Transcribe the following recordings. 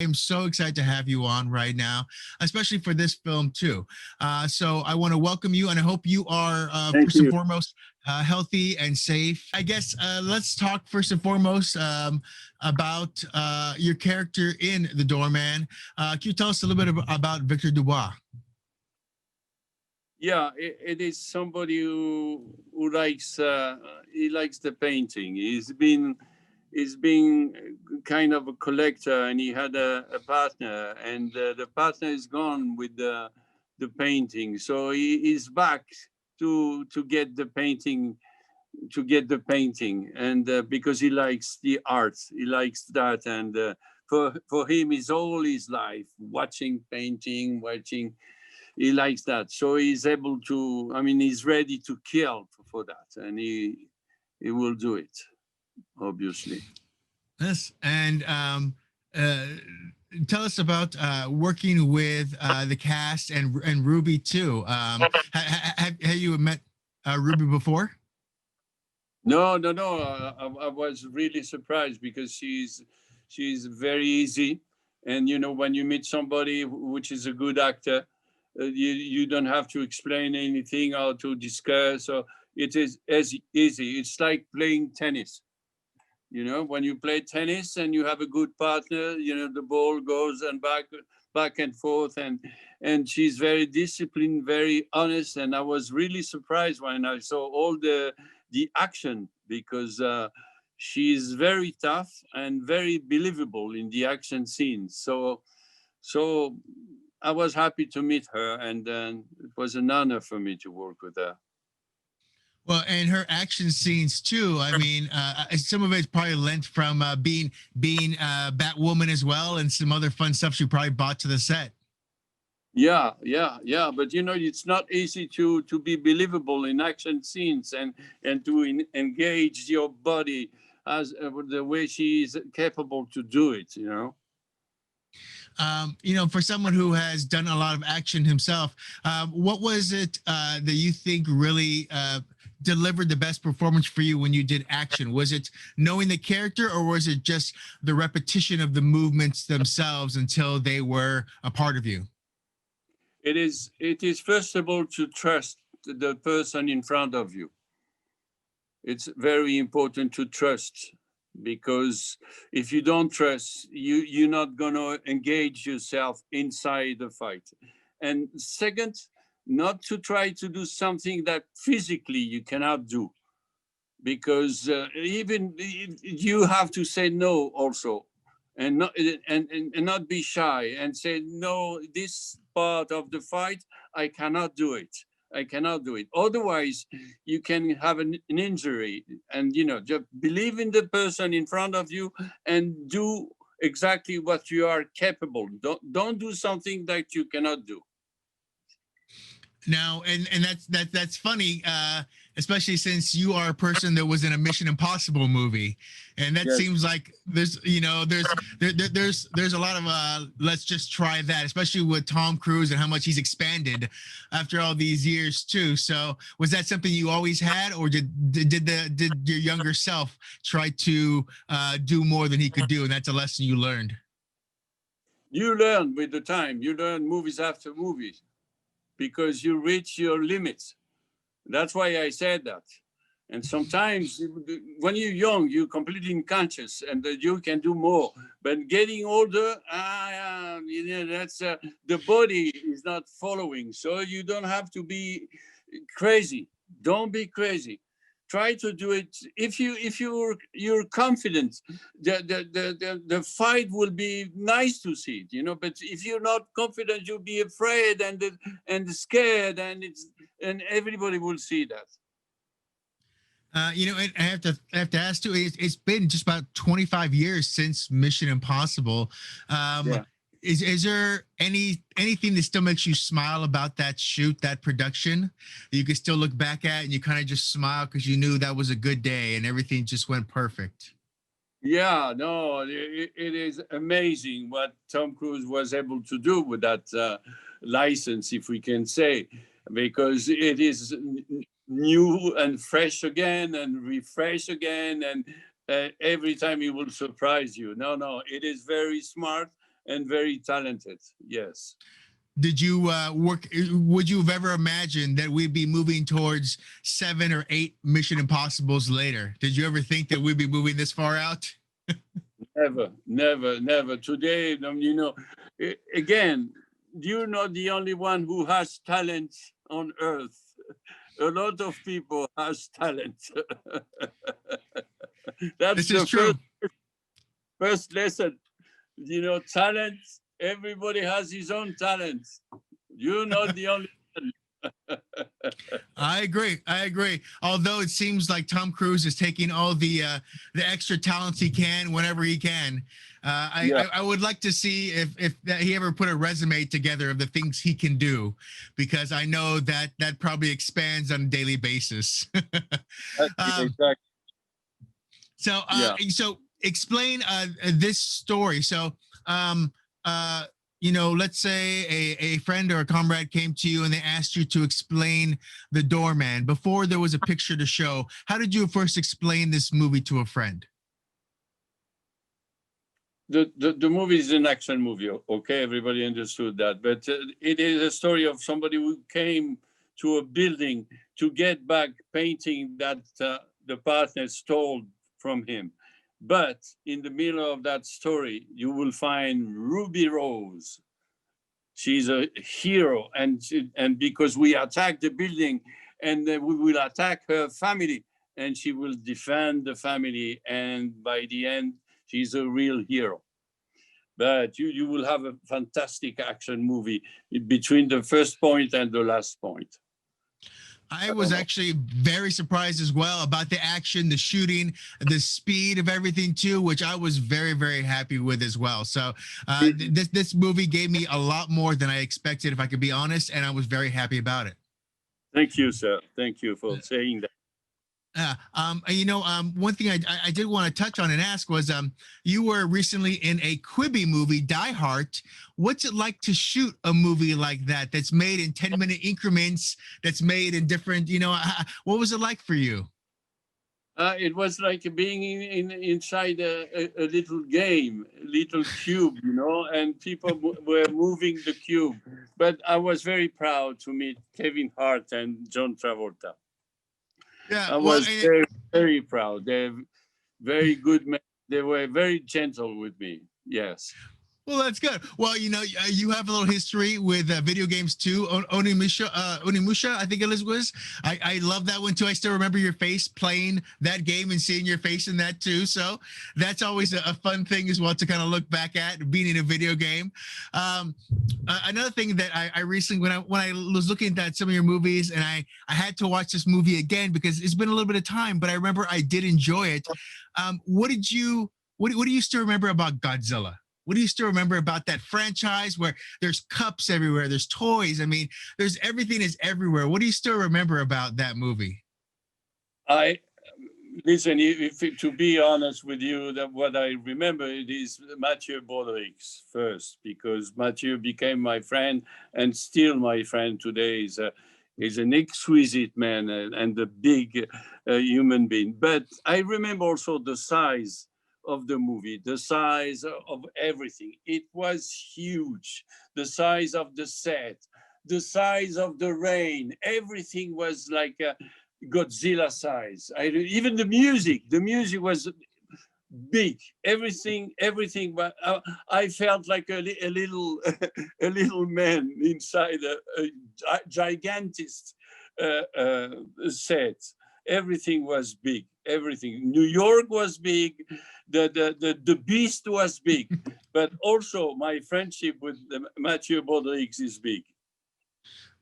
I'm so excited to have you on right now, especially for this film too. So I want to welcome you, and I hope you are Thank first and you. foremost healthy and safe. I guess let's talk first and foremost about your character in The Doorman. Can you tell us a little bit about Victor Dubois? Yeah, it is somebody who likes he likes the painting. He's been kind of a collector, and he had a partner, and the partner is gone with the painting, so he is back to get the painting and because he likes the art, he likes that, and for him is all his life watching painting, watching. He likes that, so he's able to. I mean, he's ready to kill for that, and he will do it, obviously. Yes, and uh, tell us about working with the cast and Ruby too. Have you met Ruby before? No, no, no. I was really surprised because she's very easy, and when you meet somebody which is a good actor, you don't have to explain anything or to discuss. Or it is as easy. It's like playing tennis. When you play tennis and you have a good partner, the ball goes and back and forth, and she's very disciplined, very honest, and I was really surprised when I saw all the action, because she's very tough and very believable in the action scenes. So I was happy to meet her, and it was an honor for me to work with her. Well, and her action scenes too. I mean, some of it's probably lent from being Batwoman as well, and some other fun stuff she probably brought to the set. Yeah, yeah, yeah. But it's not easy to be believable in action scenes, and to engage your body as the way she is capable to do it. For someone who has done a lot of action himself, what was it that you think really delivered the best performance for you when you did action? Was it knowing the character, or was it just the repetition of the movements themselves until they were a part of you? It is first of all to trust the person in front of you. It's very important to trust, because if you don't trust, you're not going to engage yourself inside the fight. And second, not to try to do something that physically you cannot do, because even you have to say no also, and not be shy and say no, this part of the fight I cannot do it. I cannot do it. Otherwise, you can have an injury. And just believe in the person in front of you and do exactly what you are capable. Don't do something that you cannot do. Now, and that's funny, especially since you are a person that was in a Mission Impossible movie, and that Yes. seems like there's a lot of let's just try that, especially with Tom Cruise and how much he's expanded after all these years too. So, was that something you always had, or did your younger self try to do more than he could do, and that's a lesson you learned? You learn with the time. You learn movies after movies, because you reach your limits. That's why I said that. And sometimes when you're young, you're completely unconscious, and that you can do more. But getting older, that's the body is not following. So you don't have to be crazy. Don't be crazy. Try to do it. If you're confident, the fight will be nice to see it. But if you're not confident, you'll be afraid and scared, and everybody will see that. And I have to ask too. It's been just about 25 years since Mission Impossible. Um, Yeah. is there anything that still makes you smile about that shoot, that production, that you can still look back at and you kind of just smile because you knew that was a good day and everything just went perfect? Yeah, no, it is amazing what Tom Cruise was able to do with that license, if we can say, because it is new and fresh again and refresh again, and every time he will surprise you. No, no, it is very smart, and very talented. Yes. Did you work? Would you have ever imagined that we'd be moving towards 7 or 8 Mission Impossibles later? Did you ever think that we'd be moving this far out? Never, never, never. Today, again, you're not the only one who has talent on earth. A lot of people has talent. That's This is the true. first lesson. Talent, everybody has his own talent. You're not the only one. I agree. I agree. Although it seems like Tom Cruise is taking all the extra talents he can whenever he can. Yeah. I would like to see if that he ever put a resume together of the things he can do, because I know that that probably expands on a daily basis. Exactly. So Yeah. so explain this story. So let's say a friend or a comrade came to you and they asked you to explain the Doorman before there was a picture to show. How did you first explain this movie to a friend? The movie is an action movie. Okay, everybody understood that, but it is a story of somebody who came to a building to get back painting that the partner stole from him. But in the middle of that story, you will find Ruby Rose. She's a hero, and because we attack the building, and then we will attack her family, and she will defend the family, and by the end, she's a real hero. But you will have a fantastic action movie between the first point and the last point. I was actually very surprised as well about the action, the shooting, the speed of everything too, which I was very, very happy with as well. So this movie gave me a lot more than I expected, if I could be honest, and I was very happy about it. Thank you, sir. Thank you for saying that. One thing I did want to touch on and ask was, you were recently in a Quibi movie, Die Hard. What's it like to shoot a movie like that, that's made in 10-minute increments, that's made in different, what was it like for you? It was like being inside a little game, a little cube, and people were moving the cube. But I was very proud to meet Kevin Hart and John Travolta. Yeah, I was very, very proud. They're very good men. They were very gentle with me. Yes. Well, that's good. Well, you have a little history with video games too. Onimusha, I think it was. I love that one too. I still remember your face playing that game and seeing your face in that too. So that's always a fun thing as well to kind of look back at being in a video game. Another thing that I recently, when I was looking at some of your movies, and I had to watch this movie again because it's been a little bit of time, but I remember I did enjoy it. What do you still remember about Godzilla? What do you still remember about that franchise where there's cups everywhere, there's toys? I mean, everything is everywhere. What do you still remember about that movie? Listen, to be honest with you, that what I remember it is Mathieu Broderick's first, because Mathieu became my friend and still my friend today. Is an exquisite man and a big human being. But I remember also the size of the movie, the size of everything. It was huge. The size of the set, the size of the rain, everything was like a Godzilla size. Even the music was big. Everything. But I felt like a little, a little man inside a gigantic set. Everything was big. Everything. New York was big. The beast was big, but also my friendship with Mathieu Broderick is big.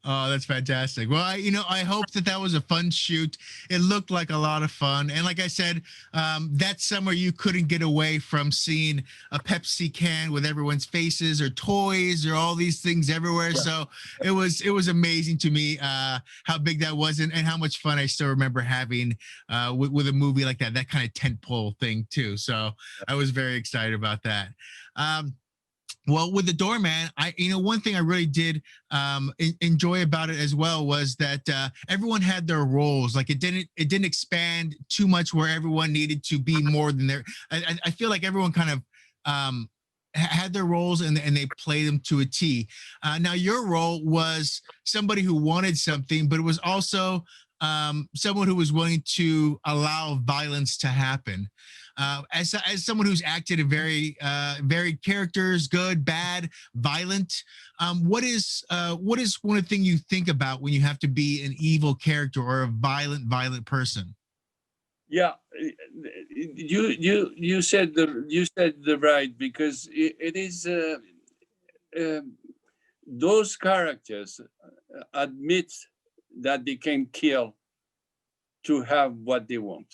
Oh, that's fantastic. Well, I hope that was a fun shoot. It looked like a lot of fun. And like I said, that summer you couldn't get away from seeing a Pepsi can with everyone's faces or toys or all these things everywhere. Yeah. So it was amazing to me how big that was and how much fun I still remember having with a movie like that kind of tentpole thing too. So I was very excited about that. Well, with the Doorman, one thing I really did enjoy about it as well was that everyone had their roles. Like it didn't expand too much where everyone needed to be more than their. I feel like everyone kind of had their roles and they played them to a T. Now your role was somebody who wanted something, but it was also someone who was willing to allow violence to happen. As someone who's acted in very varied characters, good, bad, violent, what is one of the things you think about when you have to be an evil character or a violent person? Yeah, you said the right, because it is um, those characters admit that they can kill to have what they want,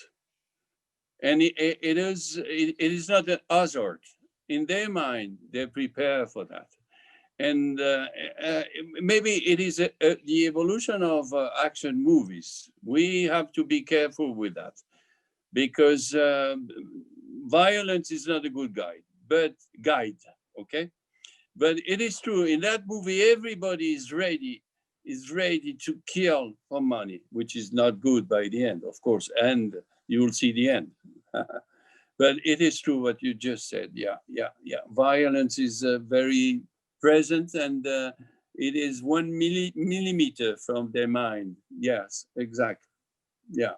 and it is not an hazard in their mind. They prepare for that, and uh, maybe it is the evolution of action movies. We have to be careful with that, because violence is not a good guide, okay? But it is true, in that movie, everybody is ready to kill for money, which is not good by the end, of course, and you will see the end. But it is true what you just said. Yeah, yeah, yeah. Violence is very present, and it is one millimeter from their mind. Yes, exactly. Yeah.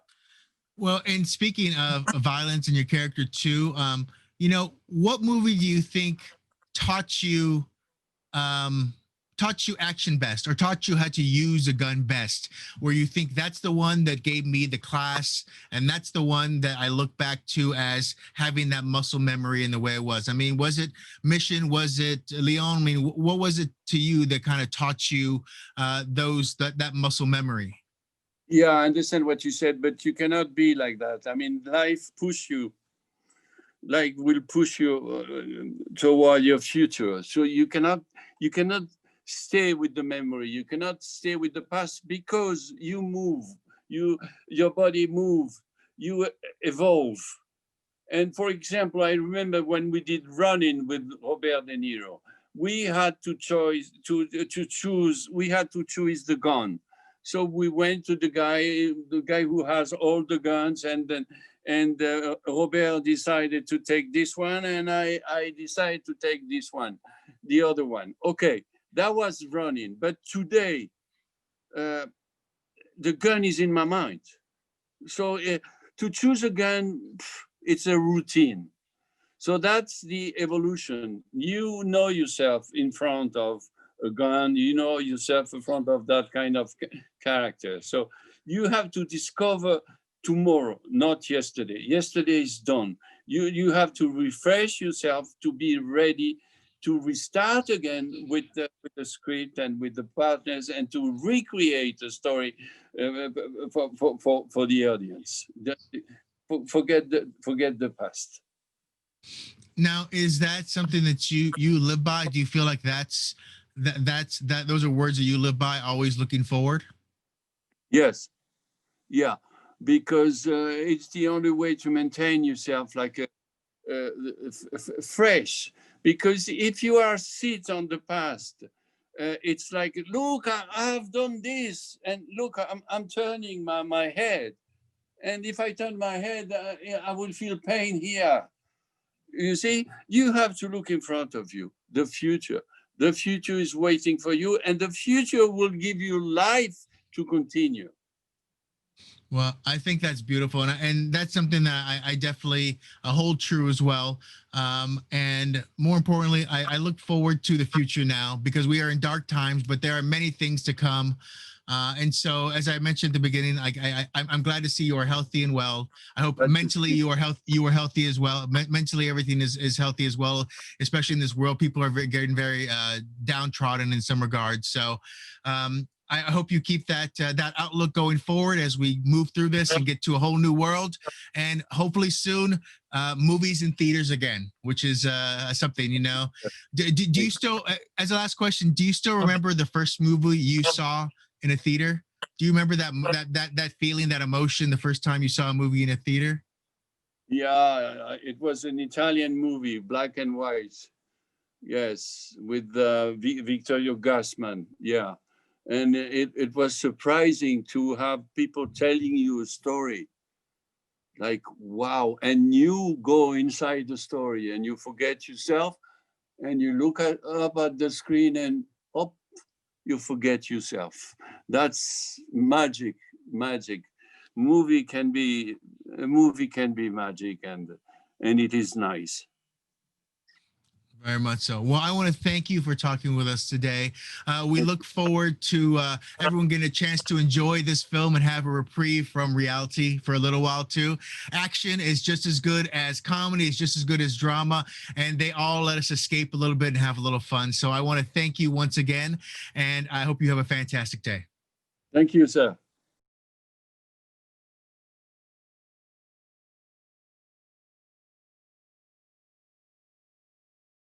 Well, and speaking of violence and your character too, you know, what movie do you think taught you um, taught you action best, or taught you how to use a gun best? Where you think that's the one that gave me the class, and that's the one that I look back to as having that muscle memory in the way it was. I mean, was it Mission? Was it Leon? I mean, what was it to you that kind of taught you that muscle memory? Yeah, I understand what you said, but you cannot be like that. I mean, life will push you toward your future. So you cannot stay with the memory. You cannot stay with the past, because you move, your body move, you evolve. And for example, I remember when we did Running with Robert De Niro, we had to choose. We had to choose the gun. So we went to the guy who has all the guns, and then Robert decided to take this one, and I decided to take this one, the other one. Okay, that was Running. But today, uh, the gun is in my mind. So to choose a gun, it's a routine. So that's the evolution. You know yourself in front of a gun, you know yourself in front of that kind of character. So you have to discover tomorrow, not yesterday. Yesterday is done. You have to refresh yourself to be ready to restart again with the script and with the partners, and to recreate a story for the audience. Forget the past. Now, is that something that you live by? Do you feel like that's those are words that you live by, always looking forward? Yes, yeah, because it's the only way to maintain yourself like uh, fresh. Because if you are sit on the past, it's like, look, I've done this, and look, I'm turning my head, and if I turn my head, I will feel pain here. You see, you have to look in front of you, the future. The future is waiting for you, and the future will give you life to continue. Well, I think that's beautiful, and that's something that I definitely hold true as well. And more importantly, I look forward to the future now, because we are in dark times, but there are many things to come. And so, as I mentioned at the beginning, I'm glad to see you are healthy and well. I hope But mentally you are healthy as well. Mentally, everything is healthy as well, especially in this world. People are getting very downtrodden in some regards. So. I hope you keep that outlook going forward as we move through this and get to a whole new world, and hopefully soon movies in theaters again, which is something, you know. Do you still, as a last question, do you still remember the first movie you saw in a theater? Do you remember that feeling, that emotion, the first time you saw a movie in a theater? yeah, it was an Italian movie, black and white. Yes, with Vittorio Gassman. Yeah, and it was surprising to have people telling you a story. Like, wow, and you go inside the story and you forget yourself, and you look up at the screen and you forget yourself. That's magic, magic. A movie can be magic, and it is nice. Very much so. Well, I want to thank you for talking with us today. We look forward to everyone getting a chance to enjoy this film and have a reprieve from reality for a little while too. Action is just as good as comedy, is just as good as drama, and they all let us escape a little bit and have a little fun. So I want to thank you once again, and I hope you have a fantastic day. Thank you, sir.